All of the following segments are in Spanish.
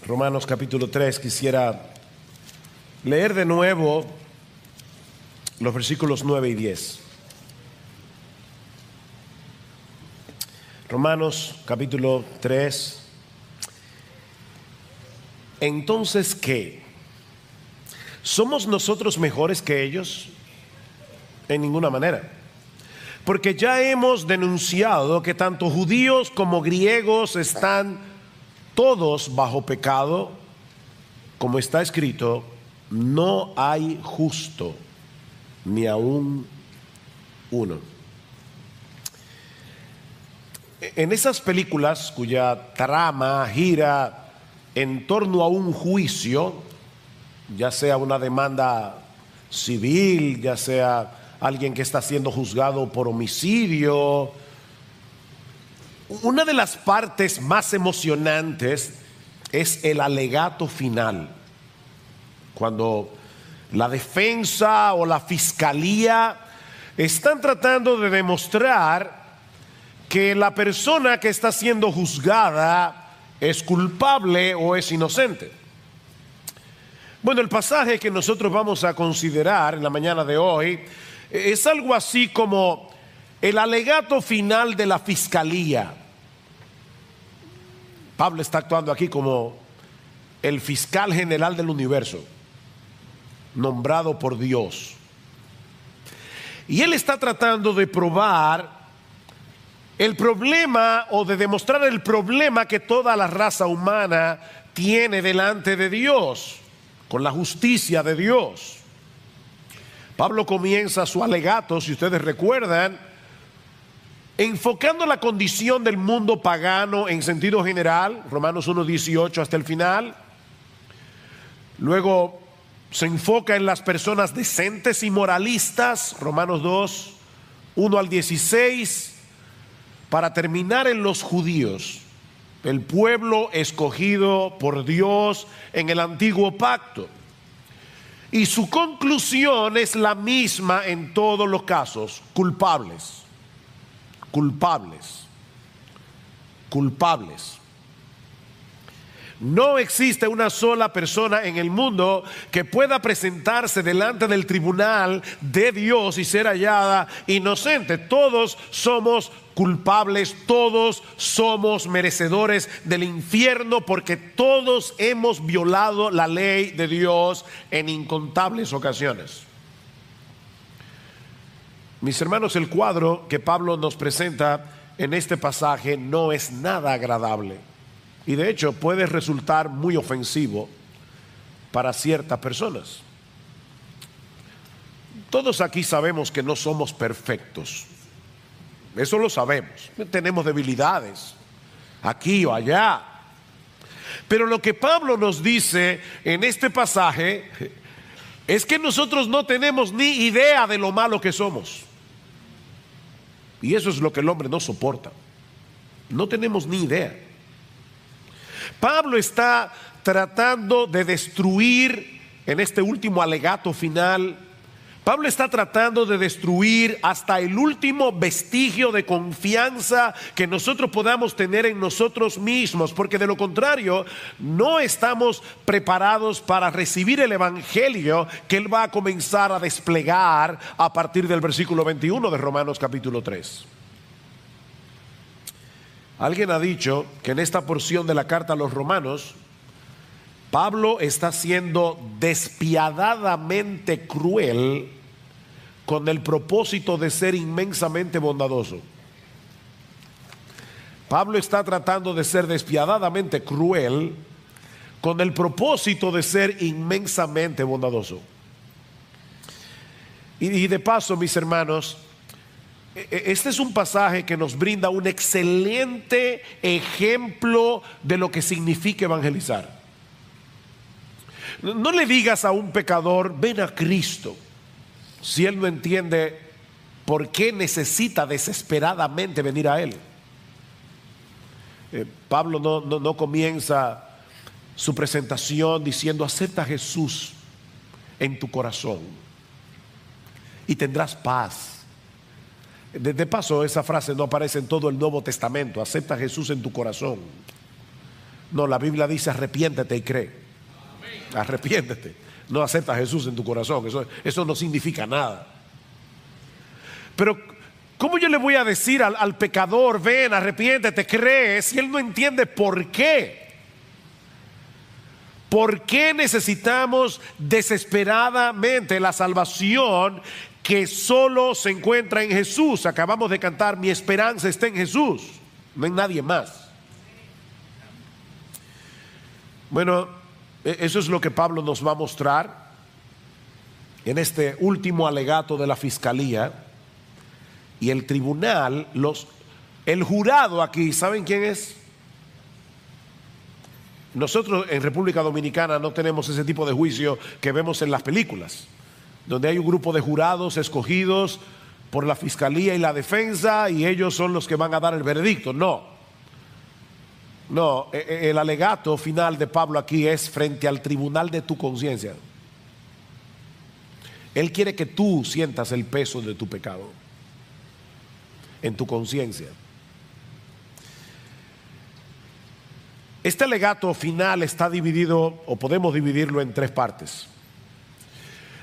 Romanos capítulo 3, quisiera leer de nuevo los versículos 9 y 10. Romanos capítulo 3. Entonces, ¿qué? ¿Somos nosotros mejores que ellos? En ninguna manera. Porque ya hemos denunciado que tanto judíos como griegos están todos bajo pecado, como está escrito, no hay justo, ni aún uno. En esas películas cuya trama gira en torno a un juicio, ya sea una demanda civil, ya sea alguien que está siendo juzgado por homicidio, una de las partes más emocionantes es el alegato final, cuando la defensa o la fiscalía están tratando de demostrar que la persona que está siendo juzgada es culpable o es inocente. Bueno, el pasaje que nosotros vamos a considerar en la mañana de hoy es algo así como el alegato final de la fiscalía. Pablo está actuando aquí como el fiscal general del universo, nombrado por Dios. Y él está tratando de probar el problema o de demostrar el problema que toda la raza humana tiene delante de Dios, con la justicia de Dios. Pablo comienza su alegato, si ustedes recuerdan, enfocando la condición del mundo pagano en sentido general, Romanos 1:18 hasta el final. Luego se enfoca en las personas decentes y moralistas, Romanos 2:1 al 16, para terminar en los judíos, el pueblo escogido por Dios en el antiguo pacto. Y su conclusión es la misma en todos los casos: culpables, culpables, culpables. No existe una sola persona en el mundo que pueda presentarse delante del tribunal de Dios y ser hallada inocente. Todos somos culpables, todos somos merecedores del infierno, porque todos hemos violado la ley de Dios en incontables ocasiones. Mis hermanos, el cuadro que Pablo nos presenta en este pasaje no es nada agradable. Y de hecho puede resultar muy ofensivo para ciertas personas. Todos aquí sabemos que no somos perfectos. Eso lo sabemos. Tenemos debilidades aquí o allá. Pero lo que Pablo nos dice en este pasaje es que nosotros no tenemos ni idea de lo malo que somos. Y eso es lo que el hombre no soporta. No tenemos ni idea. Pablo está tratando de destruir, en este último alegato final, Pablo está tratando de destruir hasta el último vestigio de confianza que nosotros podamos tener en nosotros mismos, porque de lo contrario no estamos preparados para recibir el evangelio que él va a comenzar a desplegar a partir del versículo 21 de Romanos capítulo 3. Alguien ha dicho que en esta porción de la carta a los romanos, Pablo está siendo despiadadamente cruel con el propósito de ser inmensamente bondadoso. Pablo está tratando de ser despiadadamente cruel con el propósito de ser inmensamente bondadoso. Y de paso, mis hermanos, este es un pasaje que nos brinda un excelente ejemplo de lo que significa evangelizar. No le digas a un pecador: ven a Cristo, si él no entiende por qué necesita desesperadamente venir a él. Pablo no comienza su presentación diciendo: acepta a Jesús en tu corazón y tendrás paz. De paso, esa frase no aparece en todo el Nuevo Testamento: acepta a Jesús en tu corazón. No, la Biblia dice arrepiéntete y cree. Arrepiéntete. No acepta a Jesús en tu corazón. Eso no significa nada. Pero ¿cómo yo le voy a decir al pecador, ven, arrepiéntete, cree, si él no entiende por qué? ¿Por qué necesitamos desesperadamente la salvación que solo se encuentra en Jesús? Acabamos de cantar, mi esperanza está en Jesús, no en nadie más. Bueno, eso es lo que Pablo nos va a mostrar en este último alegato de la fiscalía. Y el tribunal, el jurado aquí, ¿saben quién es? Nosotros en República Dominicana no tenemos ese tipo de juicio que vemos en las películas, donde hay un grupo de jurados escogidos por la fiscalía y la defensa y ellos son los que van a dar el veredicto. No, el alegato final de Pablo aquí es frente al tribunal de tu conciencia. Él quiere que tú sientas el peso de tu pecado en tu conciencia. Este alegato final está dividido, o podemos dividirlo en tres partes.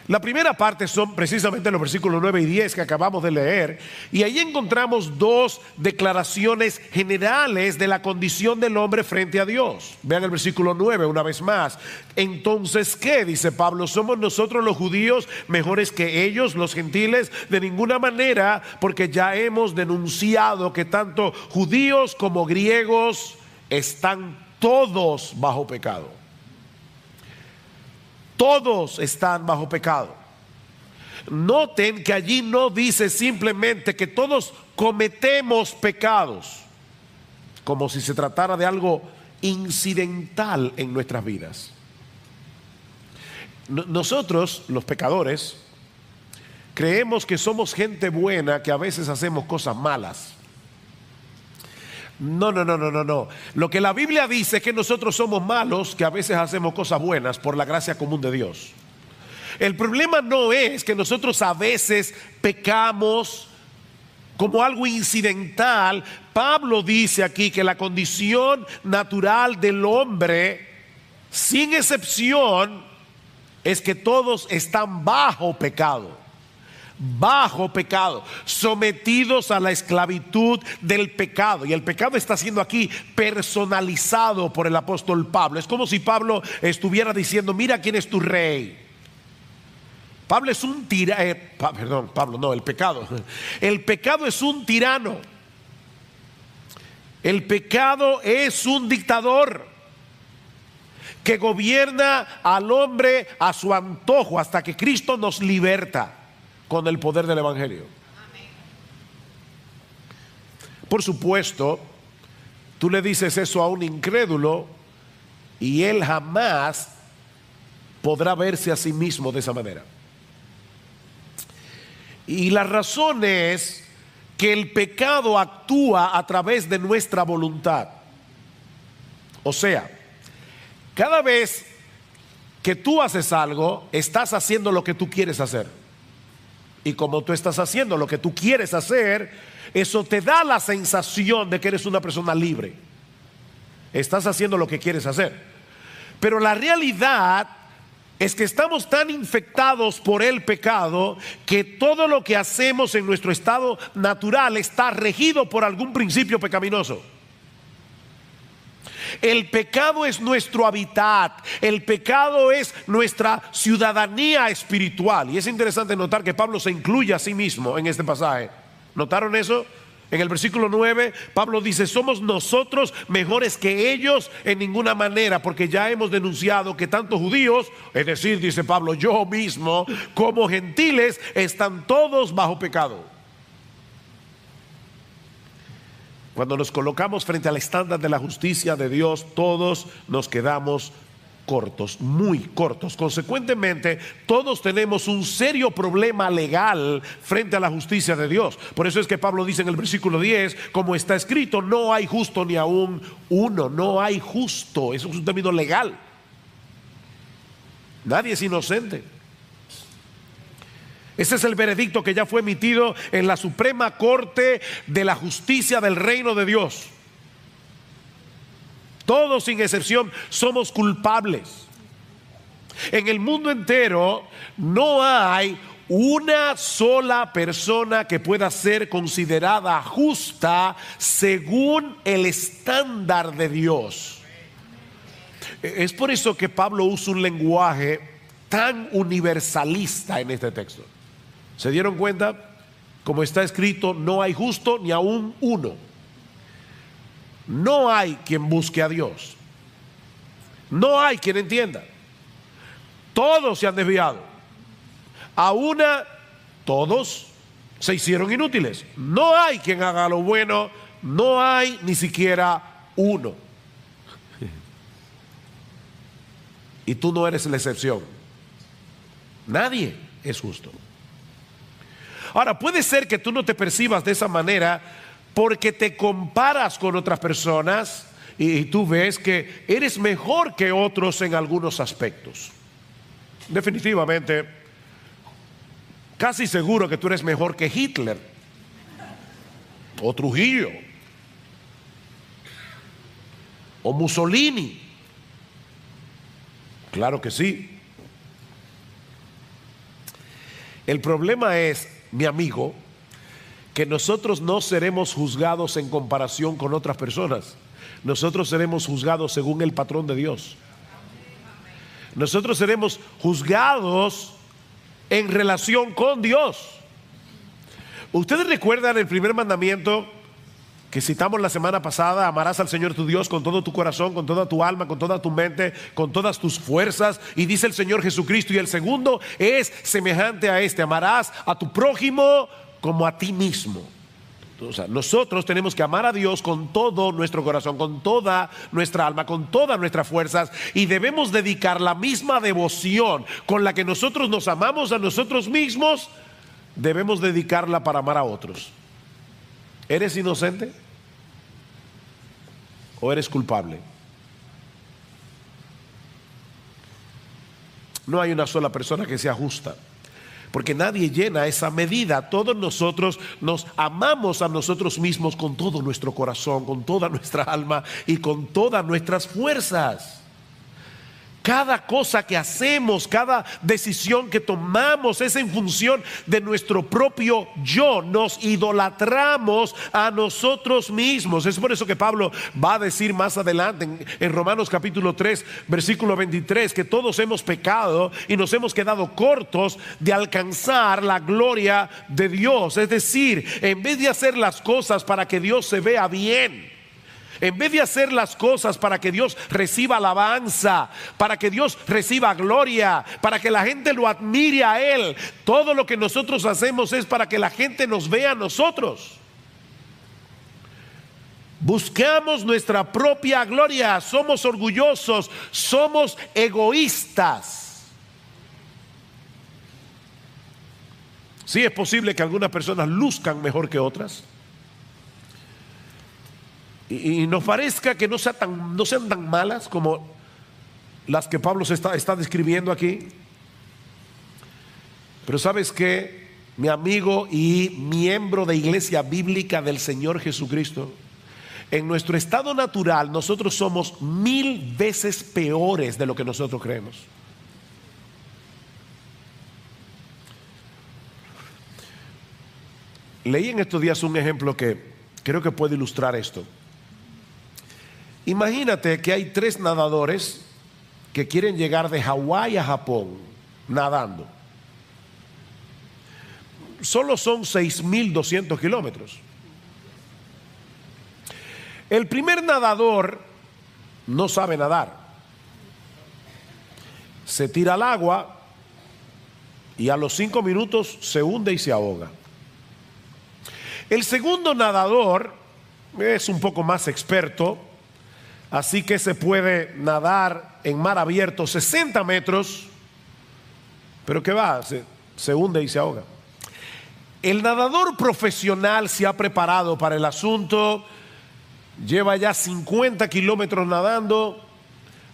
La primera parte son precisamente los versículos 9 y 10 que acabamos de leer, y ahí encontramos dos declaraciones generales de la condición del hombre frente a Dios. Vean el versículo 9 una vez más. Entonces, ¿qué? Dice Pablo, ¿somos nosotros los judíos mejores que ellos, los gentiles? De ninguna manera, porque ya hemos denunciado que tanto judíos como griegos están todos bajo pecado. Todos están bajo pecado. Noten que allí no dice simplemente que todos cometemos pecados, como si se tratara de algo incidental en nuestras vidas. Nosotros, los pecadores, creemos que somos gente buena, que a veces hacemos cosas malas. No. Lo que la Biblia dice es que nosotros somos malos, que a veces hacemos cosas buenas por la gracia común de Dios. El problema no es que nosotros a veces pecamos como algo incidental. Pablo dice aquí que la condición natural del hombre, sin excepción, es que todos están bajo pecado. Bajo pecado, sometidos a la esclavitud del pecado. Y el pecado está siendo aquí personalizado por el apóstol Pablo. Es como si Pablo estuviera diciendo, mira quién es tu rey. Pablo es un tirano, el pecado. El pecado es un tirano. El pecado es un dictador que gobierna al hombre a su antojo hasta que Cristo nos liberta con el poder del evangelio. Por supuesto, tú le dices eso a un incrédulo y él jamás podrá verse a sí mismo de esa manera. Y la razón es que el pecado actúa a través de nuestra voluntad. O sea, cada vez que tú haces algo, estás haciendo lo que tú quieres hacer. Y como tú estás haciendo lo que tú quieres hacer, eso te da la sensación de que eres una persona libre. Estás haciendo lo que quieres hacer. Pero la realidad es que estamos tan infectados por el pecado que todo lo que hacemos en nuestro estado natural está regido por algún principio pecaminoso. El pecado es nuestro hábitat, el pecado es nuestra ciudadanía espiritual. Y es interesante notar que Pablo se incluye a sí mismo en este pasaje. ¿Notaron eso? En el versículo 9, Pablo dice, somos nosotros mejores que ellos en ninguna manera, porque ya hemos denunciado que tanto judíos, es decir, dice Pablo, yo mismo, como gentiles, están todos bajo pecado. Cuando nos colocamos frente al estándar de la justicia de Dios, todos nos quedamos cortos, muy cortos. Consecuentemente, todos tenemos un serio problema legal frente a la justicia de Dios. Por eso es que Pablo dice en el versículo 10, como está escrito, no hay justo ni aún uno, no hay justo. Eso es un término legal. Nadie es inocente. Ese es el veredicto que ya fue emitido en la Suprema Corte de la Justicia del Reino de Dios. todos sin excepción somos culpables. En el mundo entero no hay una sola persona que pueda ser considerada justa según el estándar de Dios. Es por eso que Pablo usa un lenguaje tan universalista en este texto. ¿Se dieron cuenta? Como está escrito, no hay justo ni aún uno. No hay quien busque a Dios. No hay quien entienda. Todos se han desviado. A una, todos se hicieron inútiles. No hay quien haga lo bueno. No hay ni siquiera uno. Y tú no eres la excepción. Nadie es justo. Ahora, puede ser que tú no te percibas de esa manera porque te comparas con otras personas y tú ves que eres mejor que otros en algunos aspectos. Definitivamente, casi seguro que tú eres mejor que Hitler o Trujillo o Mussolini. Claro que sí. El problema es, mi amigo, que nosotros no seremos juzgados en comparación con otras personas. Nosotros seremos juzgados según el patrón de Dios. Nosotros seremos juzgados en relación con Dios. Ustedes recuerdan el primer mandamiento que citamos la semana pasada: amarás al Señor tu Dios con todo tu corazón, con toda tu alma, con toda tu mente, con todas tus fuerzas. Y dice el Señor Jesucristo, y el segundo es semejante a este: amarás a tu prójimo como a ti mismo. O sea, nosotros tenemos que amar a Dios con todo nuestro corazón, con toda nuestra alma, con todas nuestras fuerzas, y debemos dedicar la misma devoción con la que nosotros nos amamos a nosotros mismos, debemos dedicarla para amar a otros. ¿Eres inocente o eres culpable? No hay una sola persona que sea justa, porque nadie llena esa medida. Todos nosotros nos amamos a nosotros mismos con todo nuestro corazón, con toda nuestra alma y con todas nuestras fuerzas. Cada cosa que hacemos, cada decisión que tomamos es en función de nuestro propio yo. Nos idolatramos a nosotros mismos. Es por eso que Pablo va a decir más adelante en Romanos capítulo 3 versículo 23 que todos hemos pecado y nos hemos quedado cortos de alcanzar la gloria de Dios. Es decir, en vez de hacer las cosas para que Dios se vea bien, en vez de hacer las cosas para que Dios reciba alabanza, para que Dios reciba gloria, para que la gente lo admire a Él, todo lo que nosotros hacemos es para que la gente nos vea a nosotros. Buscamos nuestra propia gloria, somos orgullosos, somos egoístas. Sí, es posible que algunas personas luzcan mejor que otras, y nos parezca que no sean tan malas como las que Pablo está describiendo aquí. Pero ¿sabes qué, mi amigo y miembro de Iglesia Bíblica del Señor Jesucristo? En nuestro estado natural nosotros somos 1000 veces peores de lo que nosotros creemos. Leí en estos días un ejemplo que creo que puede ilustrar esto. Imagínate que hay 3 nadadores que quieren llegar de Hawái a Japón nadando. Solo son 6.200 kilómetros. El primer nadador no sabe nadar. Se tira al agua y a los 5 minutos se hunde y se ahoga. El segundo nadador es un poco más experto, así que se puede nadar en mar abierto 60 metros, pero ¿qué va? Se hunde y se ahoga. El nadador profesional se ha preparado para el asunto, lleva ya 50 kilómetros nadando,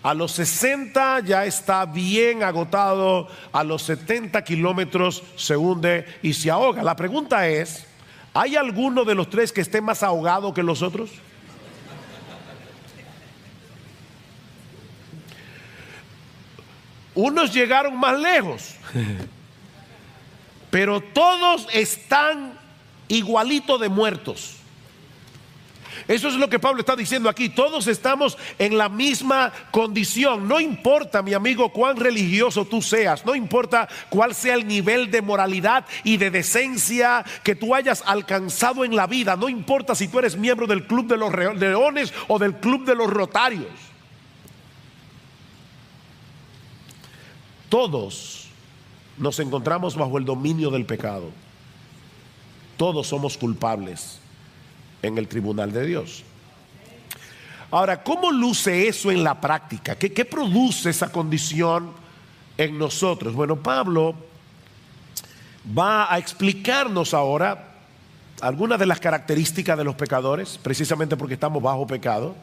a los 60 ya está bien agotado, a los 70 kilómetros se hunde y se ahoga. La pregunta es, ¿hay alguno de los 3 que esté más ahogado que los otros? Unos llegaron más lejos, pero todos están igualitos de muertos. Eso es lo que Pablo está diciendo aquí. Todos estamos en la misma condición. No importa, mi amigo, cuán religioso tú seas. No importa cuál sea el nivel de moralidad y de decencia que tú hayas alcanzado en la vida. No importa si tú eres miembro del Club de los Leones o del Club de los Rotarios. Todos nos encontramos bajo el dominio del pecado. Todos somos culpables en el tribunal de Dios. Ahora, ¿cómo luce eso en la práctica? ¿Qué produce esa condición en nosotros? Bueno, Pablo va a explicarnos ahora algunas de las características de los pecadores, precisamente porque estamos bajo pecado.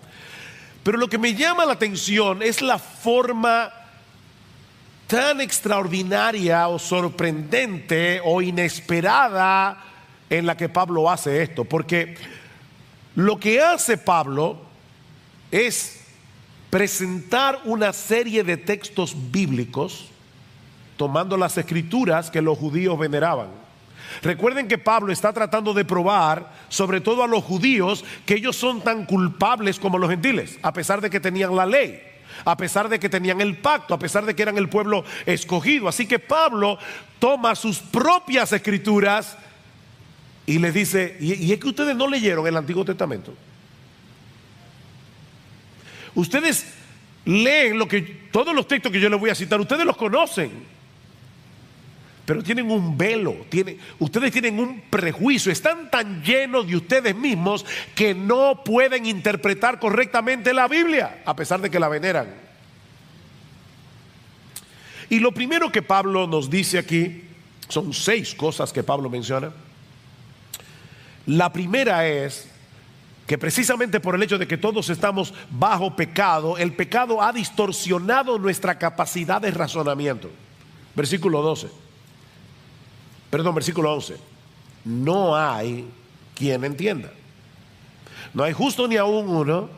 Pero lo que me llama la atención es la forma tan extraordinaria o sorprendente o inesperada en la que Pablo hace esto, porque lo que hace Pablo es presentar una serie de textos bíblicos tomando las escrituras que los judíos veneraban. Recuerden que Pablo está tratando de probar, sobre todo a los judíos, que ellos son tan culpables como los gentiles, a pesar de que tenían la ley, a pesar de que tenían el pacto, a pesar de que eran el pueblo escogido. Así que Pablo toma sus propias escrituras y les dice, y es que ustedes no leyeron el Antiguo Testamento. Ustedes leen todos los textos que yo les voy a citar, ustedes los conocen, pero tienen un velo, ustedes tienen un prejuicio, están tan llenos de ustedes mismos que no pueden interpretar correctamente la Biblia, a pesar de que la veneran. Y lo primero que Pablo nos dice aquí, son 6 cosas que Pablo menciona. La primera es que precisamente por el hecho de que todos estamos bajo pecado, el pecado ha distorsionado nuestra capacidad de razonamiento. Versículo 11. No hay quien entienda. No hay justo ni aún uno,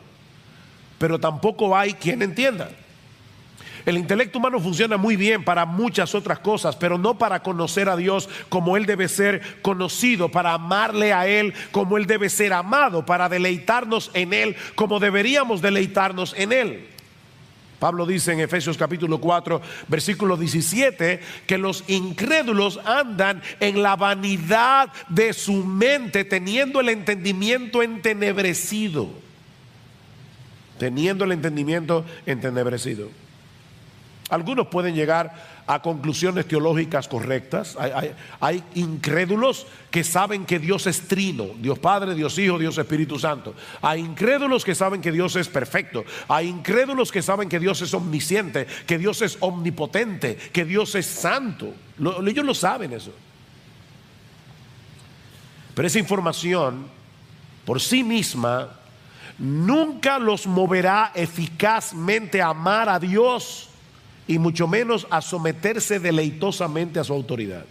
pero tampoco hay quien entienda. El intelecto humano funciona muy bien para muchas otras cosas, pero no para conocer a Dios como Él debe ser conocido, para amarle a Él como Él debe ser amado, para deleitarnos en Él como deberíamos deleitarnos en Él. Pablo dice en Efesios capítulo 4, versículo 17, que los incrédulos andan en la vanidad de su mente, teniendo el entendimiento entenebrecido. Teniendo el entendimiento entenebrecido. Algunos pueden llegar a conclusiones teológicas correctas. Hay incrédulos que saben que Dios es trino, Dios Padre, Dios Hijo, Dios Espíritu Santo. Hay incrédulos que saben que Dios es perfecto. Hay incrédulos que saben que Dios es omnisciente, que Dios es omnipotente, que Dios es santo. Ellos lo saben eso. Pero esa información por sí misma nunca los moverá eficazmente a amar a Dios, y mucho menos a someterse deleitosamente a su autoridad.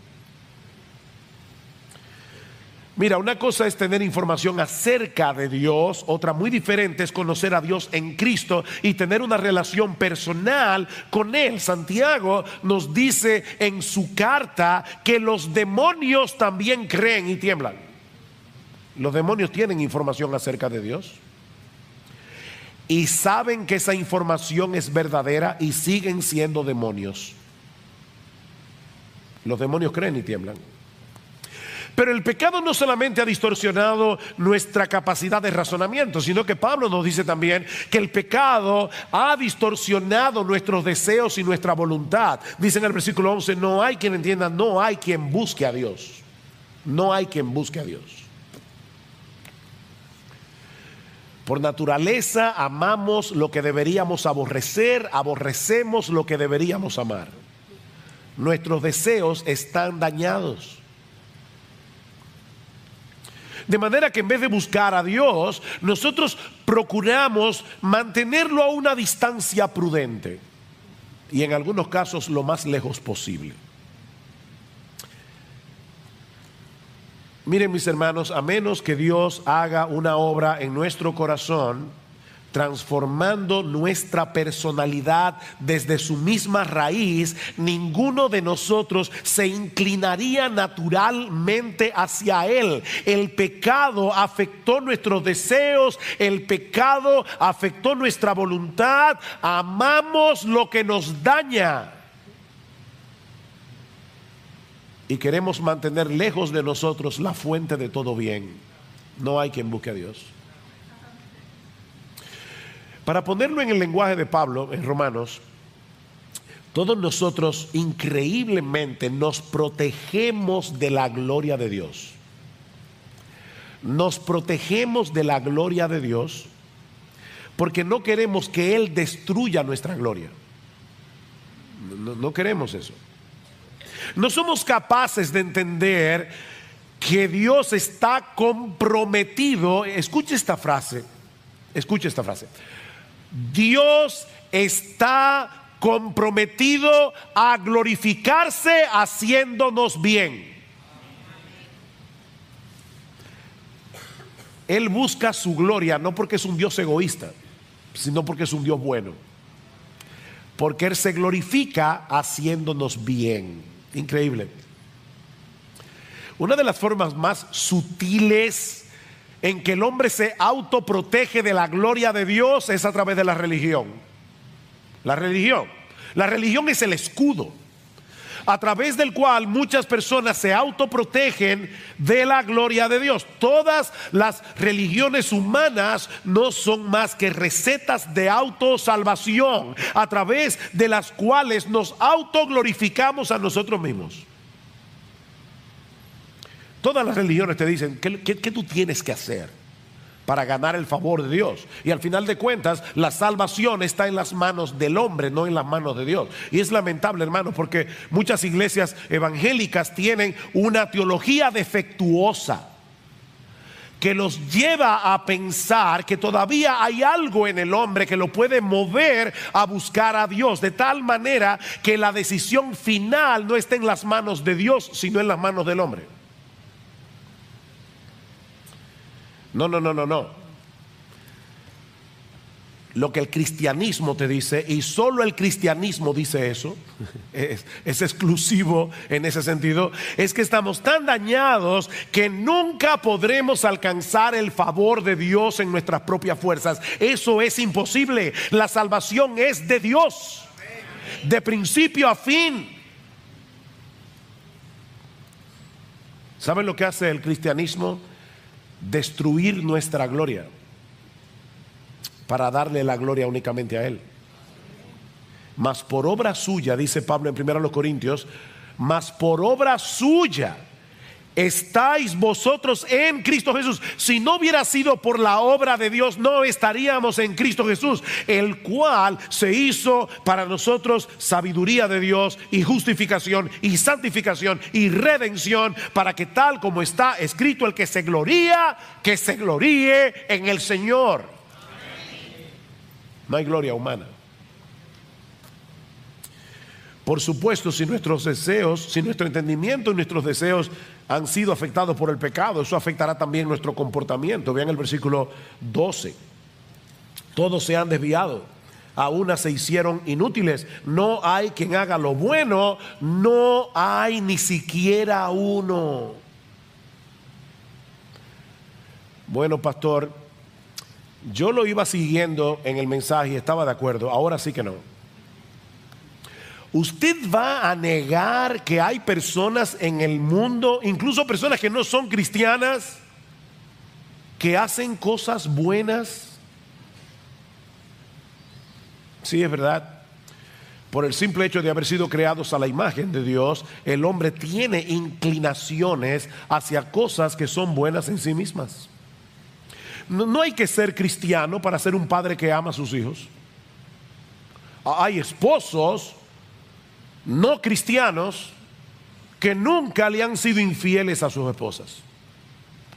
Mira, una cosa es tener información acerca de Dios, otra muy diferente es conocer a Dios en Cristo y tener una relación personal con Él. Santiago nos dice en su carta que los demonios también creen y tiemblan. Los demonios tienen información acerca de Dios y saben que esa información es verdadera y siguen siendo demonios. Los demonios creen y tiemblan. Pero el pecado no solamente ha distorsionado nuestra capacidad de razonamiento, sino que Pablo nos dice también que el pecado ha distorsionado nuestros deseos y nuestra voluntad. Dice en el versículo 11, no hay quien entienda, no hay quien busque a Dios. No hay quien busque a Dios. Por naturaleza amamos lo que deberíamos aborrecer, aborrecemos lo que deberíamos amar. Nuestros deseos están dañados. De manera que en vez de buscar a Dios, nosotros procuramos mantenerlo a una distancia prudente y en algunos casos lo más lejos posible. Miren mis hermanos, a menos que Dios haga una obra en nuestro corazón transformando nuestra personalidad desde su misma raíz, ninguno de nosotros se inclinaría naturalmente hacia Él. El pecado afectó nuestros deseos, el pecado afectó nuestra voluntad, amamos lo que nos daña y queremos mantener lejos de nosotros la fuente de todo bien. No hay quien busque a Dios. Para ponerlo en el lenguaje de Pablo en Romanos, todos nosotros increíblemente nos protegemos de la gloria de Dios. Nos protegemos de la gloria de Dios porque no queremos que Él destruya nuestra gloria. No queremos eso. No somos capaces de entender que Dios está comprometido. Escuche esta frase. Dios está comprometido a glorificarse haciéndonos bien. Él busca su gloria no porque es un Dios egoísta, sino porque es un Dios bueno. Porque Él se glorifica haciéndonos bien. Increíble. Una de las formas más sutiles en que el hombre se autoprotege de la gloria de Dios es a través de la religión. La religión es el escudo a través del cual muchas personas se autoprotegen de la gloria de Dios. Todas las religiones humanas no son más que recetas de autosalvación a través de las cuales nos autoglorificamos a nosotros mismos. Todas las religiones te dicen ¿qué tú tienes que hacer para ganar el favor de Dios? Y al final de cuentas, la salvación está en las manos del hombre, no en las manos de Dios. Y es lamentable, hermano, porque muchas iglesias evangélicas tienen una teología defectuosa que los lleva a pensar que todavía hay algo en el hombre que lo puede mover a buscar a Dios, de tal manera que la decisión final no está en las manos de Dios, sino en las manos del hombre. No. Lo que el cristianismo te dice, y solo el cristianismo dice eso, es exclusivo en ese sentido, es que estamos tan dañados que nunca podremos alcanzar el favor de Dios en nuestras propias fuerzas. Eso es imposible. La salvación es de Dios, de principio a fin. ¿Saben lo que hace el cristianismo? Destruir nuestra gloria para darle la gloria únicamente a Él. Mas por obra suya, dice Pablo en 1 Corintios, mas por obra suya estáis vosotros en Cristo Jesús. Si no hubiera sido por la obra de Dios, no estaríamos en Cristo Jesús, el cual se hizo para nosotros sabiduría de Dios y justificación y santificación y redención, para que tal como está escrito, el que se gloría, que se gloríe en el Señor. No hay gloria humana. Por supuesto, si nuestros deseos, si nuestro entendimiento y nuestros deseos han sido afectados por el pecado, eso afectará también nuestro comportamiento. Vean el versículo 12. Todos se han desviado, a una se hicieron inútiles. No hay quien haga lo bueno, no hay ni siquiera uno. Bueno, pastor, yo lo iba siguiendo en el mensaje y estaba de acuerdo. Ahora sí que no. ¿Usted va a negar que hay personas en el mundo, incluso personas que no son cristianas, que hacen cosas buenas? Sí, es verdad. Por el simple hecho de haber sido creados a la imagen de Dios, el hombre tiene inclinaciones hacia cosas que son buenas en sí mismas. No hay que ser cristiano para ser un padre que ama a sus hijos. Hay esposos no cristianos que nunca le han sido infieles a sus esposas.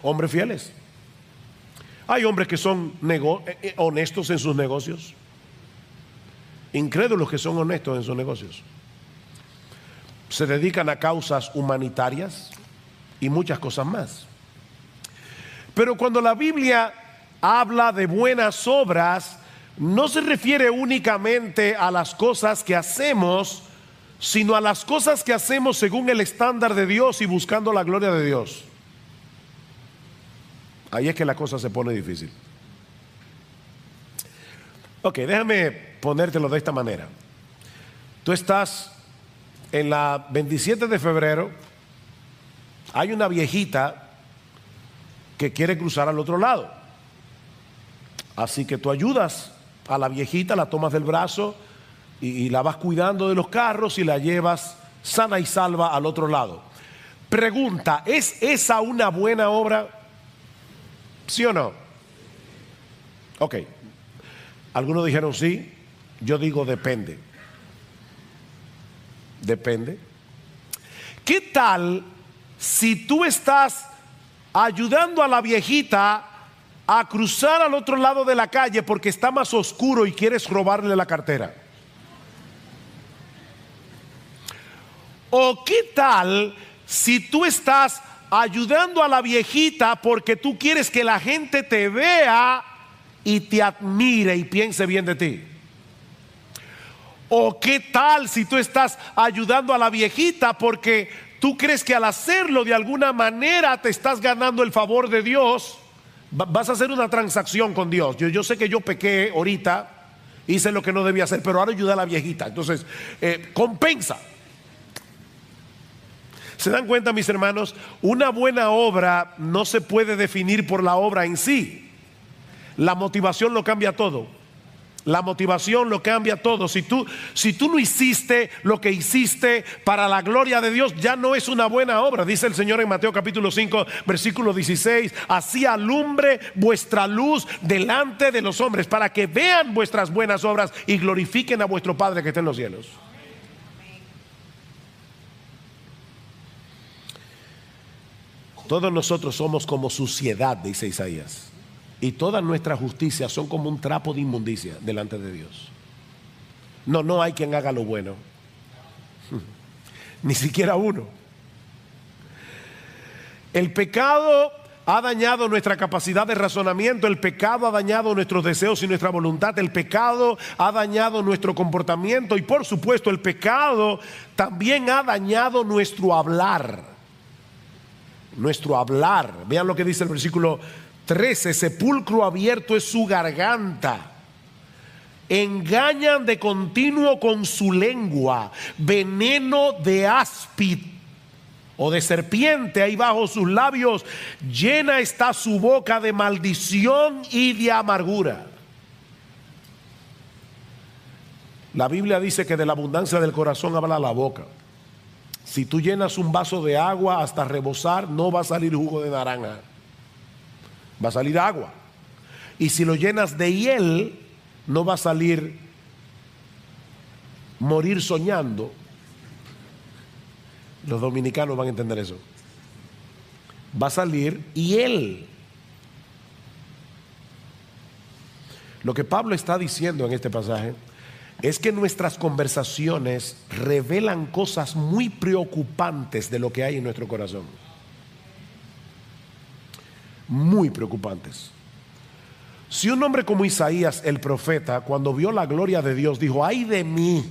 Hombres fieles. Hay hombres que son honestos en sus negocios. Incrédulos que son honestos en sus negocios. Se dedican a causas humanitarias y muchas cosas más. Pero cuando la Biblia habla de buenas obras, no se refiere únicamente a las cosas que hacemos, sino a las cosas que hacemos según el estándar de Dios y buscando la gloria de Dios. Ahí es que la cosa se pone difícil. Ok, déjame ponértelo de esta manera. Tú estás en la 27 de febrero, hay una viejita que quiere cruzar al otro lado. Así que tú ayudas a la viejita, la tomas del brazo y la vas cuidando de los carros y la llevas sana y salva al otro lado. Pregunta, ¿es esa una buena obra? ¿Sí o no? Ok. Algunos dijeron sí, yo digo depende. Depende. ¿Qué tal si tú estás ayudando a la viejita a cruzar al otro lado de la calle porque está más oscuro y quieres robarle la cartera? ¿O qué tal si tú estás ayudando a la viejita porque tú quieres que la gente te vea y te admire y piense bien de ti? ¿O qué tal si tú estás ayudando a la viejita porque tú crees que al hacerlo de alguna manera te estás ganando el favor de Dios? Vas a hacer una transacción con Dios. Yo sé que yo pequé ahorita, hice lo que no debía hacer, pero ahora ayudé a la viejita. Entonces, compensa. ¿Se dan cuenta, mis hermanos? Una buena obra no se puede definir por la obra en sí. La motivación lo cambia todo. La motivación lo cambia todo. Si tú no hiciste lo que hiciste para la gloria de Dios, ya no es una buena obra. Dice el Señor en Mateo capítulo 5, versículo 16: así alumbre vuestra luz delante de los hombres, para que vean vuestras buenas obras y glorifiquen a vuestro Padre que está en los cielos. Todos nosotros somos como suciedad, dice Isaías, y todas nuestras justicias son como un trapo de inmundicia delante de Dios. No hay quien haga lo bueno, ni siquiera uno. El pecado ha dañado nuestra capacidad de razonamiento, el pecado ha dañado nuestros deseos y nuestra voluntad, el pecado ha dañado nuestro comportamiento y por supuesto el pecado también ha dañado nuestro hablar. Nuestro hablar. Vean lo que dice el versículo 13: sepulcro abierto es su garganta, engañan de continuo con su lengua, veneno de áspid o de serpiente hay bajo sus labios, llena está su boca de maldición y de amargura. La Biblia dice que de la abundancia del corazón habla la boca. Si tú llenas un vaso de agua hasta rebosar, no va a salir jugo de naranja, va a salir agua. Y si lo llenas de hiel, no va a salir morir soñando. Los dominicanos van a entender eso. Va a salir hiel. Lo que Pablo está diciendo en este pasaje es que nuestras conversaciones revelan cosas muy preocupantes de lo que hay en nuestro corazón. Muy preocupantes. Si un hombre como Isaías, el profeta, cuando vio la gloria de Dios, dijo: ay de mí,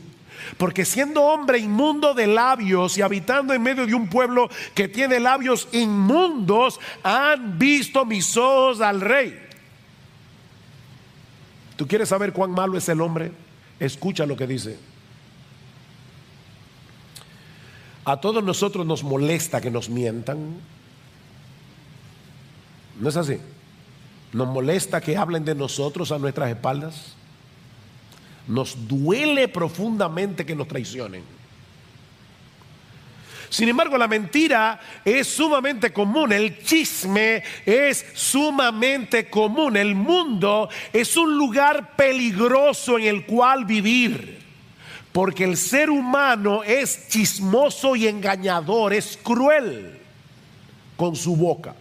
porque siendo hombre inmundo de labios y habitando en medio de un pueblo que tiene labios inmundos, han visto mis ojos al Rey. ¿Tú quieres saber cuán malo es el hombre? Escucha lo que dice. A todos nosotros nos molesta que nos mientan. ¿No es así? Nos molesta que hablen de nosotros a nuestras espaldas. Nos duele profundamente que nos traicionen. Sin embargo, la mentira es sumamente común, el chisme es sumamente común. El mundo es un lugar peligroso en el cual vivir, porque el ser humano es chismoso y engañador, es cruel con su boca.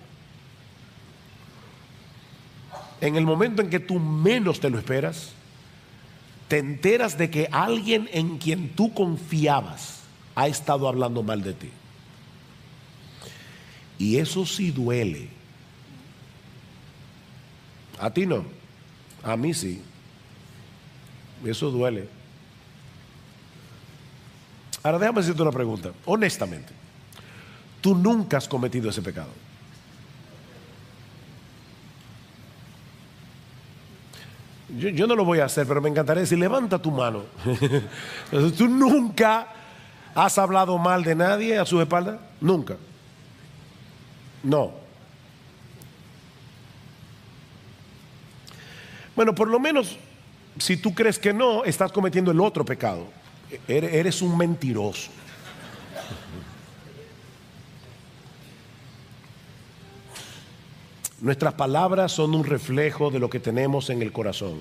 En el momento en que tú menos te lo esperas, te enteras de que alguien en quien tú confiabas ha estado hablando mal de ti. Y eso sí duele. A ti no, a mí sí. Eso duele. Ahora déjame hacerte una pregunta. Honestamente, tú nunca has cometido ese pecado. Yo no lo voy a hacer, pero me encantaría decir, levanta tu mano. ¿Tú nunca has hablado mal de nadie a su espalda? Nunca. No. Bueno, por lo menos, si tú crees que no, estás cometiendo el otro pecado. Eres un mentiroso. Nuestras palabras son un reflejo de lo que tenemos en el corazón.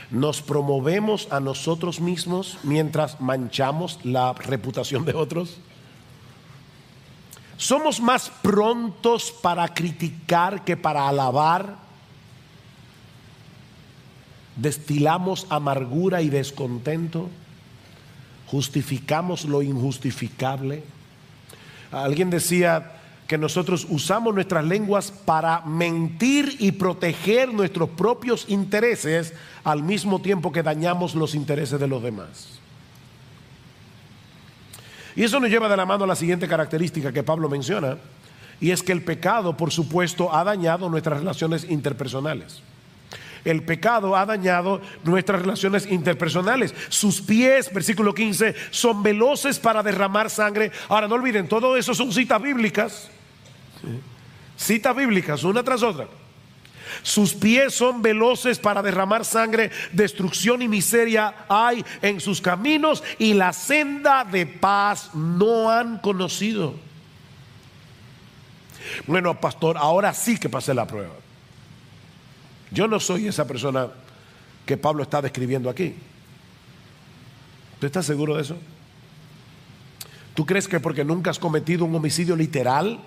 Nos promovemos a nosotros mismos mientras manchamos la reputación de otros. Somos más prontos para criticar que para alabar. Destilamos amargura y descontento. Justificamos lo injustificable. Alguien decía que nosotros usamos nuestras lenguas para mentir y proteger nuestros propios intereses al mismo tiempo que dañamos los intereses de los demás. Y eso nos lleva de la mano a la siguiente característica que Pablo menciona, y es que el pecado, por supuesto, ha dañado nuestras relaciones interpersonales. El pecado ha dañado nuestras relaciones interpersonales. Sus pies, versículo 15, son veloces para derramar sangre. Ahora no olviden, todo eso son citas bíblicas. Citas bíblicas, una tras otra. Sus pies son veloces para derramar sangre. Destrucción y miseria hay en sus caminos, y la senda de paz no han conocido. Bueno, pastor, ahora sí que pasé la prueba. Yo no soy esa persona que Pablo está describiendo aquí. ¿Tú estás seguro de eso? ¿Tú crees que porque nunca has cometido un homicidio literal,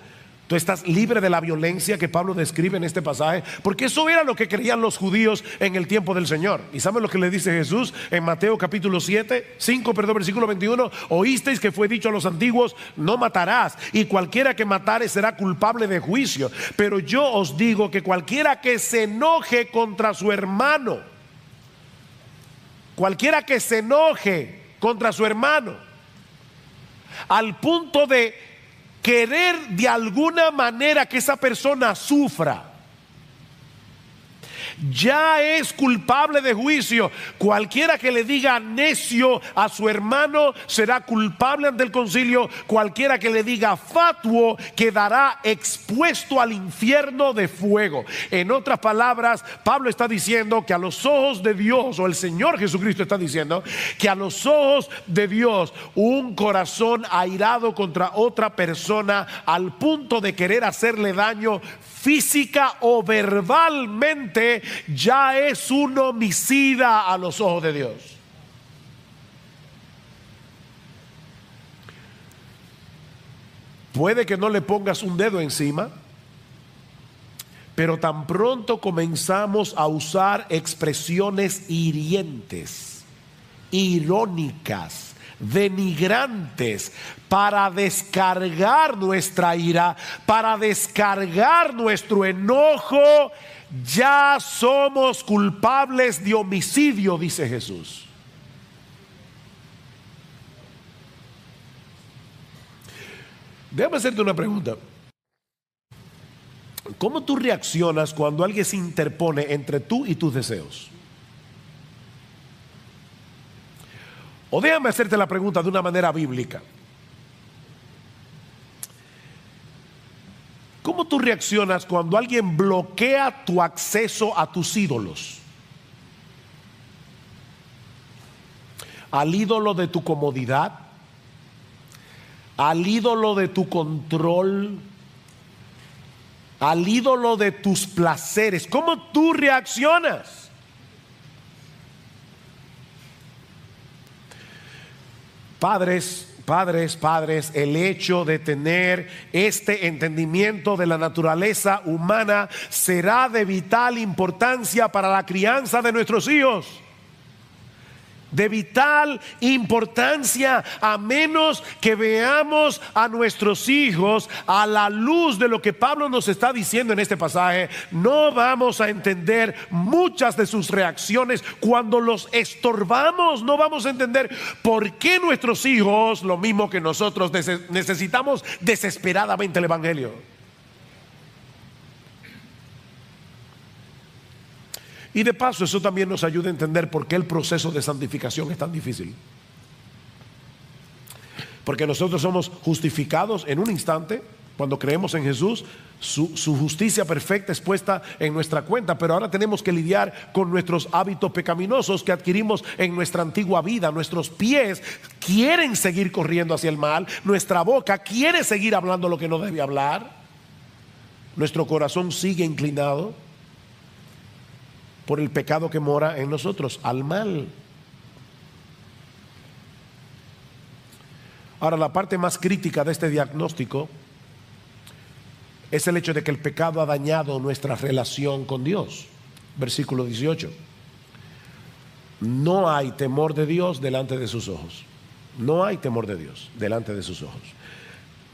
tú estás libre de la violencia que Pablo describe en este pasaje? Porque eso era lo que creían los judíos en el tiempo del Señor. ¿Y saben lo que le dice Jesús en Mateo capítulo 5, versículo 21? Oísteis que fue dicho a los antiguos, no matarás, y cualquiera que matare será culpable de juicio. Pero yo os digo que cualquiera que se enoje contra su hermano, cualquiera que se enoje contra su hermano, al punto de querer de alguna manera que esa persona sufra, ya es culpable de juicio. Cualquiera que le diga necio a su hermano será culpable ante el concilio. Cualquiera que le diga fatuo quedará expuesto al infierno de fuego. En otras palabras, Pablo está diciendo que a los ojos de Dios, o el Señor Jesucristo está diciendo que a los ojos de Dios, un corazón airado contra otra persona al punto de querer hacerle daño física o verbalmente, ya es un homicida a los ojos de Dios. Puede que no le pongas un dedo encima, pero tan pronto comenzamos a usar expresiones hirientes, irónicas, denigrantes, para descargar nuestra ira, para descargar nuestro enojo, ya somos culpables de homicidio, dice Jesús. Déjame hacerte una pregunta. ¿Cómo tú reaccionas cuando alguien se interpone entre tú y tus deseos? O déjame hacerte la pregunta de una manera bíblica. ¿Cómo tú reaccionas cuando alguien bloquea tu acceso a tus ídolos? Al ídolo de tu comodidad, al ídolo de tu control, al ídolo de tus placeres. ¿Cómo tú reaccionas? Padres, el hecho de tener este entendimiento de la naturaleza humana será de vital importancia para la crianza de nuestros hijos. de vital importancia, a menos que veamos a nuestros hijos a la luz de lo que Pablo nos está diciendo en este pasaje. No vamos a entender muchas de sus reacciones cuando los estorbamos. No vamos a entender por qué nuestros hijos, lo mismo que nosotros, necesitamos desesperadamente el evangelio. Y de paso, eso también nos ayuda a entender por qué el proceso de santificación es tan difícil. Porque nosotros somos justificados en un instante cuando creemos en Jesús. Su justicia perfecta es puesta en nuestra cuenta, pero ahora tenemos que lidiar con nuestros hábitos pecaminosos que adquirimos en nuestra antigua vida. Nuestros pies quieren seguir corriendo hacia el mal, nuestra boca quiere seguir hablando lo que no debe hablar, nuestro corazón sigue inclinado por el pecado que mora en nosotros, al mal. Ahora, la parte más crítica de este diagnóstico es el hecho de que el pecado ha dañado nuestra relación con Dios. Versículo 18. No hay temor de Dios delante de sus ojos. No hay temor de Dios delante de sus ojos.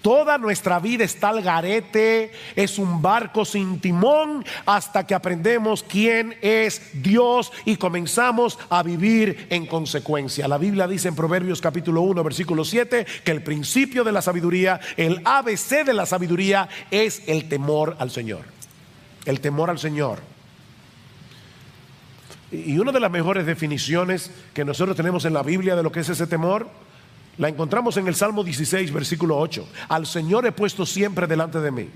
Toda nuestra vida está al garete, es un barco sin timón hasta que aprendemos quién es Dios y comenzamos a vivir en consecuencia. La Biblia dice en Proverbios capítulo 1 versículo 7 que el principio de la sabiduría, el ABC de la sabiduría es el temor al Señor. El temor al Señor. Y una de las mejores definiciones que nosotros tenemos en la Biblia de lo que es ese temor, la encontramos en el Salmo 16, versículo 8. Al Señor he puesto siempre delante de mí.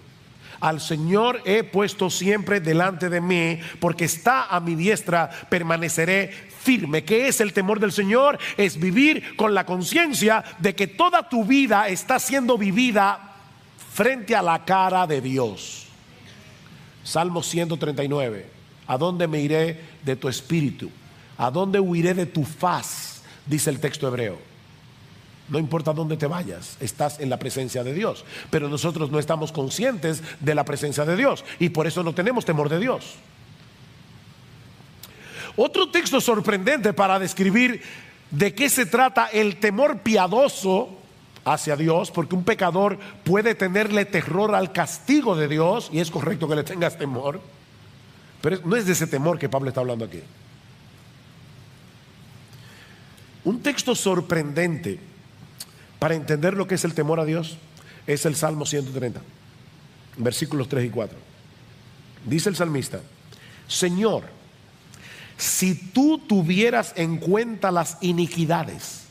Al Señor he puesto siempre delante de mí, porque está a mi diestra, permaneceré firme. ¿Qué es el temor del Señor? Es vivir con la conciencia de que toda tu vida está siendo vivida frente a la cara de Dios. Salmo 139. ¿A dónde me iré de tu espíritu? ¿A dónde huiré de tu faz? Dice el texto hebreo. No importa dónde te vayas, estás en la presencia de Dios. Pero nosotros no estamos conscientes de la presencia de Dios y por eso no tenemos temor de Dios. Otro texto sorprendente para describir de qué se trata el temor piadoso hacia Dios, porque un pecador puede tenerle terror al castigo de Dios, y es correcto que le tengas temor, pero no es de ese temor que Pablo está hablando aquí. Un texto sorprendente para entender lo que es el temor a Dios es el Salmo 130, versículos 3 y 4. Dice el salmista: Señor, si tú tuvieras en cuenta las iniquidades,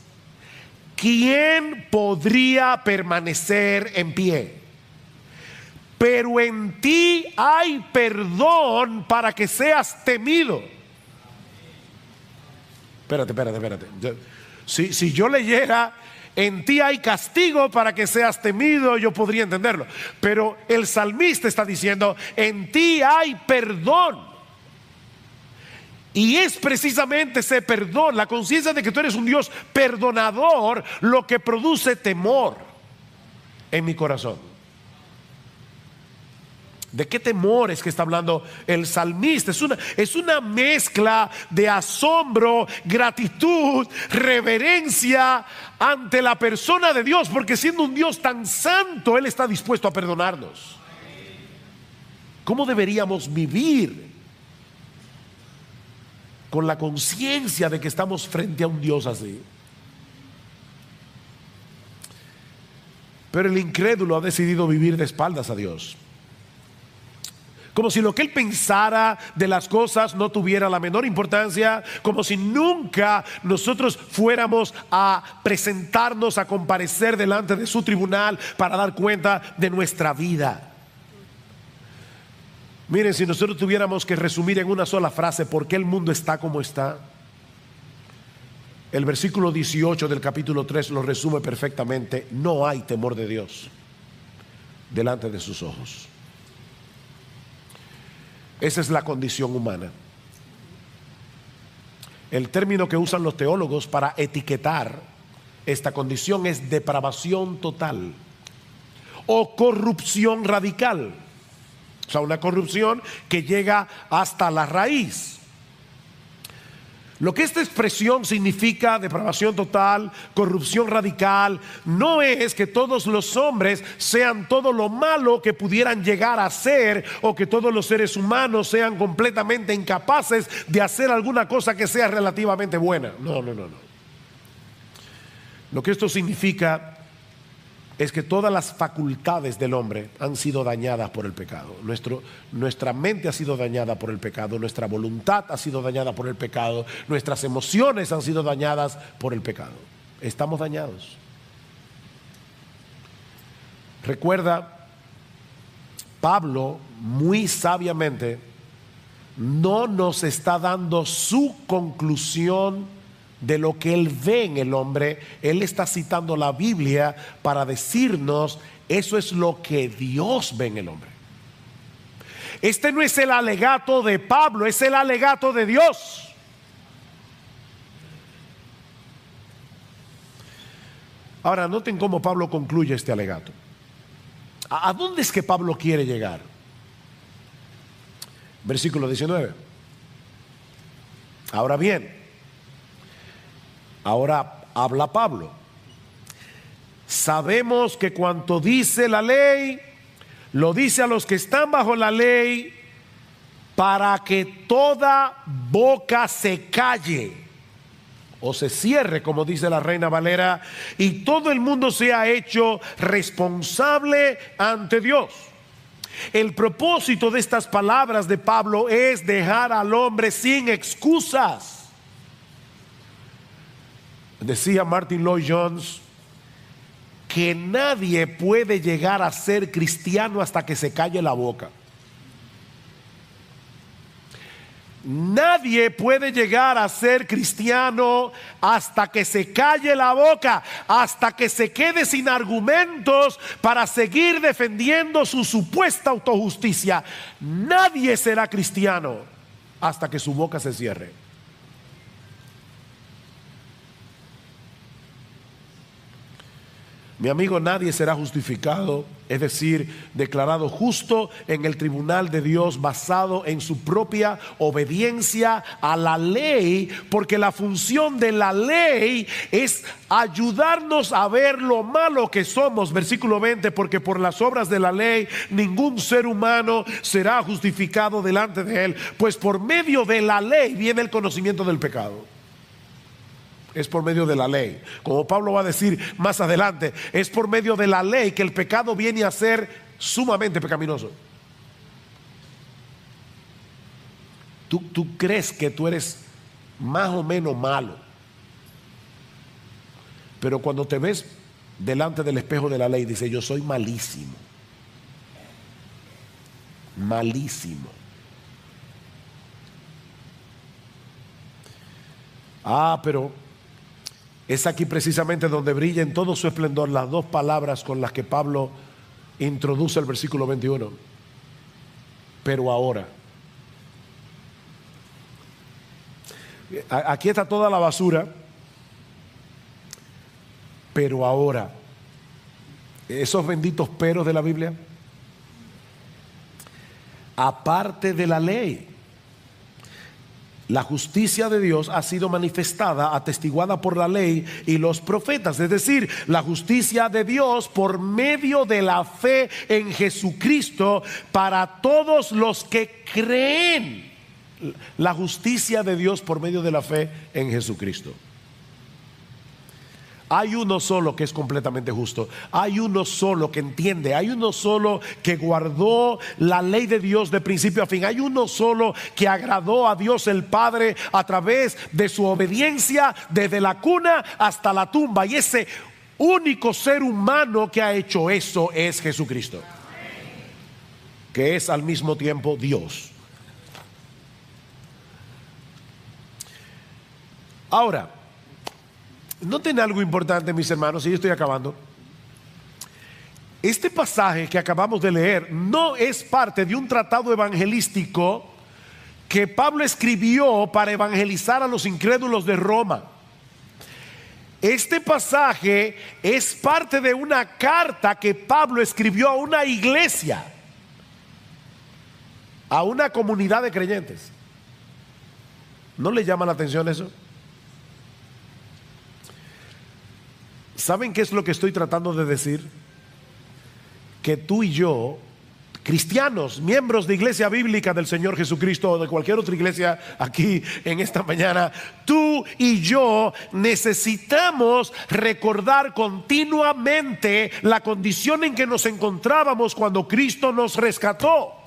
¿quién podría permanecer en pie? Pero en ti hay perdón para que seas temido. Espérate. Si yo leyera en ti hay castigo para que seas temido, yo podría entenderlo. Pero el salmista está diciendo: en ti hay perdón. Y es precisamente ese perdón, la conciencia de que tú eres un Dios perdonador, lo que produce temor en mi corazón. ¿De qué temor es que está hablando el salmista? Es una mezcla de asombro, gratitud, reverencia ante la persona de Dios, porque siendo un Dios tan santo, Él está dispuesto a perdonarnos. ¿Cómo deberíamos vivir con la conciencia de que estamos frente a un Dios así? Pero el incrédulo ha decidido vivir de espaldas a Dios, como si lo que él pensara de las cosas no tuviera la menor importancia, como si nunca nosotros fuéramos a presentarnos, a comparecer delante de su tribunal para dar cuenta de nuestra vida. Miren, si nosotros tuviéramos que resumir en una sola frase por qué el mundo está como está, el versículo 18 del capítulo 3 lo resume perfectamente. No hay temor de Dios delante de sus ojos. Esa es la condición humana. El término que usan los teólogos para etiquetar esta condición es depravación total o corrupción radical. O sea, una corrupción que llega hasta la raíz. Lo que esta expresión significa, depravación total, corrupción radical, no es que todos los hombres sean todo lo malo que pudieran llegar a ser, o que todos los seres humanos sean completamente incapaces de hacer alguna cosa que sea relativamente buena. No. Lo que esto significa es que todas las facultades del hombre han sido dañadas por el pecado. Nuestra mente ha sido dañada por el pecado, nuestra voluntad ha sido dañada por el pecado, nuestras emociones han sido dañadas por el pecado. Estamos dañados. Recuerda, Pablo muy sabiamente no nos está dando su conclusión de lo que él ve en el hombre. Él está citando la Biblia para decirnos: eso es lo que Dios ve en el hombre. Este no es el alegato de Pablo, es el alegato de Dios. Ahora, noten cómo Pablo concluye este alegato. ¿A dónde es que Pablo quiere llegar? Versículo 19. Ahora bien, ahora habla Pablo. Sabemos que cuanto dice la ley, lo dice a los que están bajo la ley, para que toda boca se calle o se cierre, como dice la Reina Valera, y todo el mundo sea hecho responsable ante Dios. El propósito de estas palabras de Pablo es dejar al hombre sin excusas. Decía Martin Lloyd-Jones que nadie puede llegar a ser cristiano hasta que se calle la boca. Nadie puede llegar a ser cristiano hasta que se calle la boca, hasta que se quede sin argumentos para seguir defendiendo su supuesta autojusticia. Nadie será cristiano hasta que su boca se cierre. Mi amigo, nadie será justificado, es decir, declarado justo en el tribunal de Dios basado en su propia obediencia a la ley, porque la función de la ley es ayudarnos a ver lo malo que somos. Versículo 20, porque por las obras de la ley ningún ser humano será justificado delante de él, pues por medio de la ley viene el conocimiento del pecado. Es por medio de la ley. Como Pablo va a decir más adelante, es por medio de la ley que el pecado viene a ser sumamente pecaminoso. Tú crees que tú eres más o menos malo, pero cuando te ves delante del espejo de la ley, dices: yo soy malísimo. Malísimo. Pero es aquí precisamente donde brilla en todo su esplendor las dos palabras con las que Pablo introduce el versículo 21. Pero ahora. Aquí está toda la basura. Pero ahora. Esos benditos peros de la Biblia. Aparte de la ley, la justicia de Dios ha sido manifestada, atestiguada por la ley y los profetas. Es decir, la justicia de Dios por medio de la fe en Jesucristo para todos los que creen. La justicia de Dios por medio de la fe en Jesucristo. Hay uno solo que es completamente justo. Hay uno solo que entiende. Hay uno solo que guardó la ley de Dios de principio a fin. Hay uno solo que agradó a Dios el Padre a través de su obediencia desde la cuna hasta la tumba. Y ese único ser humano que ha hecho eso es Jesucristo, que es al mismo tiempo Dios. Ahora, noten algo importante, mis hermanos, y yo estoy acabando. Este pasaje que acabamos de leer no es parte de un tratado evangelístico que Pablo escribió para evangelizar a los incrédulos de Roma. Este pasaje es parte de una carta que Pablo escribió a una iglesia, a una comunidad de creyentes. ¿No le llama la atención eso? ¿Saben qué es lo que estoy tratando de decir? Que tú y yo, cristianos, miembros de iglesia bíblica del Señor Jesucristo o de cualquier otra iglesia aquí en esta mañana, tú y yo necesitamos recordar continuamente la condición en que nos encontrábamos cuando Cristo nos rescató.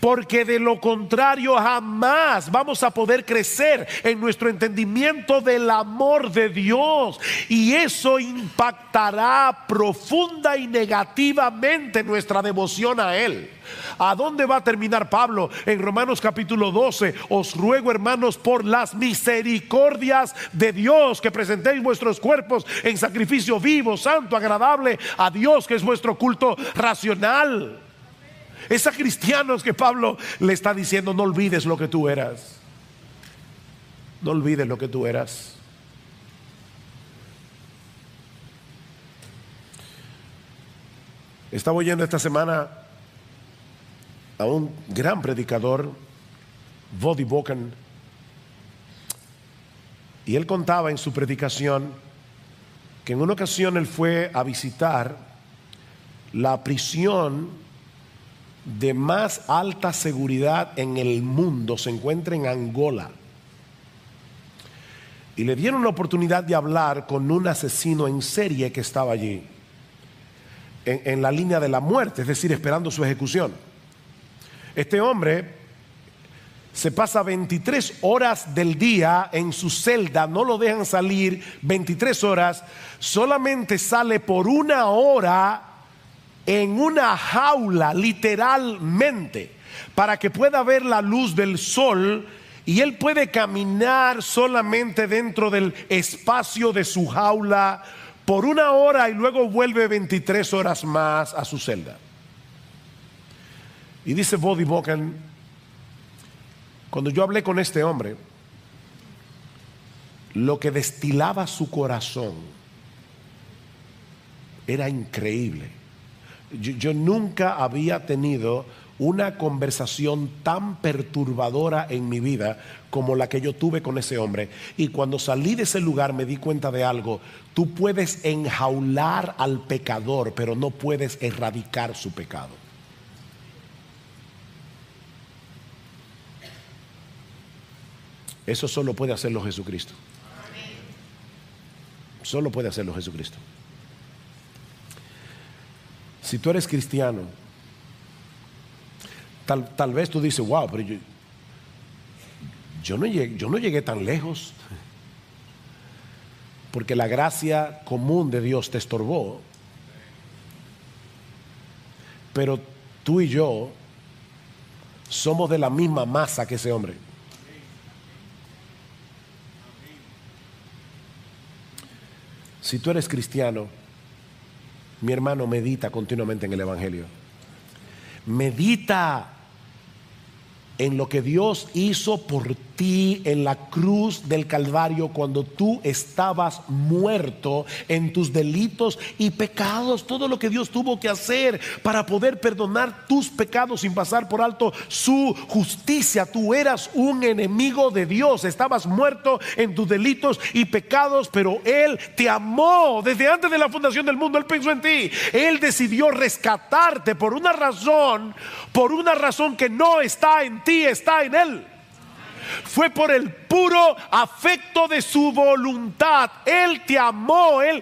Porque de lo contrario jamás vamos a poder crecer en nuestro entendimiento del amor de Dios, y eso impactará profunda y negativamente nuestra devoción a Él. ¿A dónde va a terminar Pablo? En Romanos capítulo 12: os ruego, hermanos, por las misericordias de Dios, que presentéis vuestros cuerpos en sacrificio vivo, santo, agradable a Dios, que es vuestro culto racional. Es a cristianos que Pablo le está diciendo: no olvides lo que tú eras. No olvides lo que tú eras. Estaba oyendo esta semana a un gran predicador, Voddie Baucham, y él contaba en su predicación que en una ocasión él fue a visitar la prisión de más alta seguridad en el mundo. Se encuentra en Angola, y le dieron la oportunidad de hablar con un asesino en serie que estaba allí en la línea de la muerte, es decir, esperando su ejecución. Este hombre se pasa 23 horas del día en su celda, no lo dejan salir 23 horas, solamente sale por 1 hora en una jaula, literalmente, para que pueda ver la luz del sol, y él puede caminar solamente dentro del espacio de su jaula por 1 hora, y luego vuelve 23 horas más a su celda. Y dice Voddie Baucham: cuando yo hablé con este hombre, lo que destilaba su corazón era increíble. Yo nunca había tenido una conversación tan perturbadora en mi vida como la que yo tuve con ese hombre. Y cuando salí de ese lugar me di cuenta de algo: tú puedes enjaular al pecador, pero no puedes erradicar su pecado. Eso solo puede hacerlo Jesucristo. Solo puede hacerlo Jesucristo. Si tú eres cristiano, tal vez tú dices: wow, pero yo no llegué tan lejos, porque la gracia común de Dios te estorbó. Pero tú y yo somos de la misma masa que ese hombre. Si tú eres cristiano, mi hermano, medita continuamente en el Evangelio. Medita en lo que Dios hizo por ti en la cruz del Calvario, cuando tú estabas muerto en tus delitos y pecados. Todo lo que Dios tuvo que hacer para poder perdonar tus pecados sin pasar por alto su justicia. Tú eras un enemigo de Dios, estabas muerto en tus delitos y pecados, pero Él te amó desde antes de la fundación del mundo. Él pensó en ti. Él decidió rescatarte por una razón que no está en ti, está en Él. Fue por el puro afecto de su voluntad. Él te amó, Él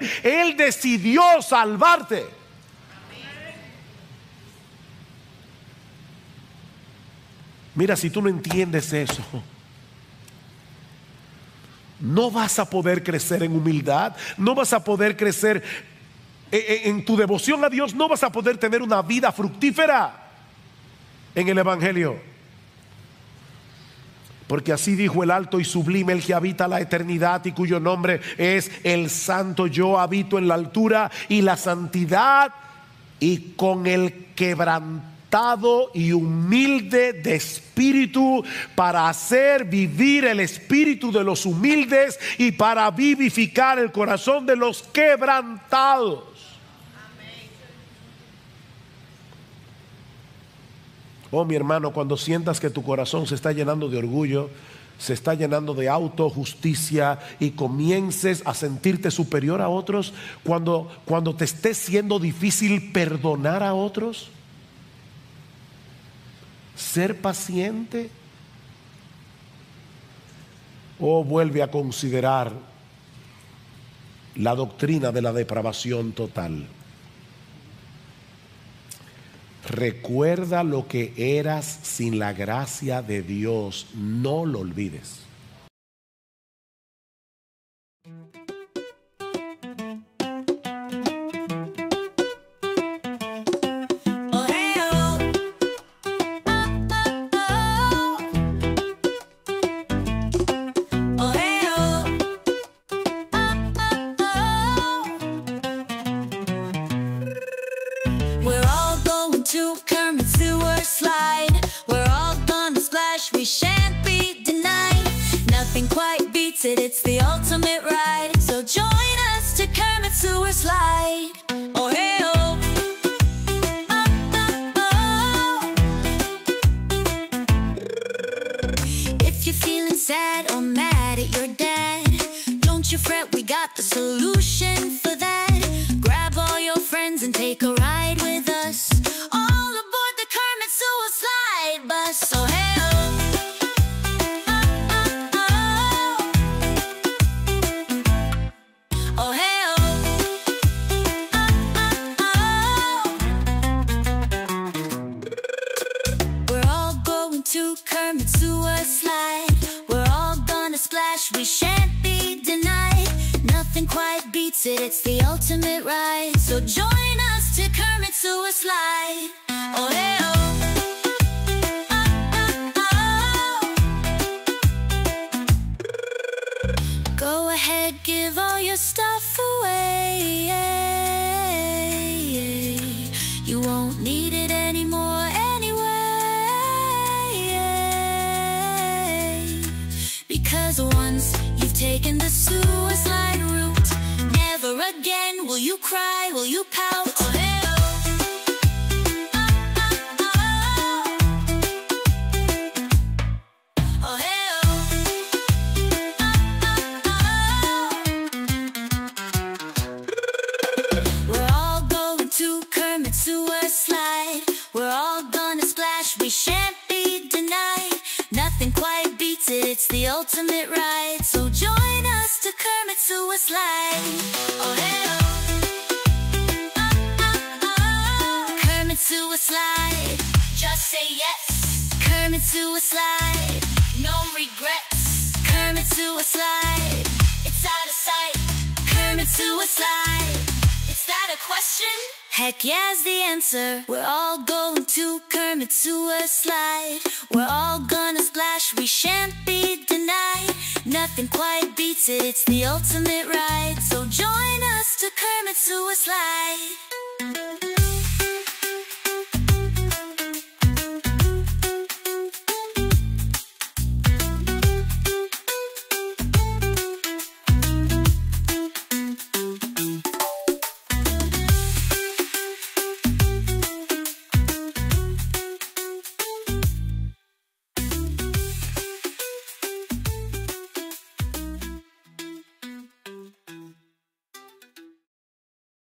decidió salvarte. Mira, si tú no entiendes eso, no vas a poder crecer en humildad, no vas a poder crecer en tu devoción a Dios, no vas a poder tener una vida fructífera en el Evangelio. Porque así dijo el alto y sublime, el que habita la eternidad y cuyo nombre es el Santo: yo habito en la altura y la santidad, y con el quebrantado y humilde de espíritu, para hacer vivir el espíritu de los humildes y para vivificar el corazón de los quebrantados. Oh, mi hermano, cuando sientas que tu corazón se está llenando de orgullo, se está llenando de autojusticia y comiences a sentirte superior a otros cuando te esté siendo difícil perdonar a otros? Ser paciente. O vuelve a considerar la doctrina de la depravación total. Recuerda lo que eras sin la gracia de Dios, no lo olvides. We shan't be denied. Nothing quite beats it, it's the ultimate ride. So join us to Kermit Sewer Slide. Oh hey oh, If you're feeling sad or mad at your dad, don't you fret, we got the solution for that. Grab all your friends and take a ride with us, all aboard the Kermit Sewer Slide bus. Oh hey oh, Kermit Sewer Slide. We're all gonna splash, we shan't be denied. Nothing quite beats it, it's the ultimate ride. So join us to Kermit Sewer Slide. Oh hey oh, Go ahead, give all your stuff away. You won't need it anymore anyway. Because once you've taken the sewer slide route, never again will you cry, will you pout. Oh, hey, oh, hey, We're all going to Kermit Sewer Slide. We're all gonna splash, we shan't be denied. Nothing quite beats it, it's the ultimate ride. So join us to Kermit Sewer Slide. Oh hey oh, Kermit Sewer Slide. Just say yes. Kermit Sewer Slide. No regrets. Kermit Sewer Slide. It's out of sight. Kermit Sewer Slide. Is that a question? Heck yeah's the answer. We're all going to Kermit Sewer Slide. We're all gonna splash, we shan't be denied. Nothing quite beats it, it's the ultimate ride. So join us to Kermit Sewer Slide.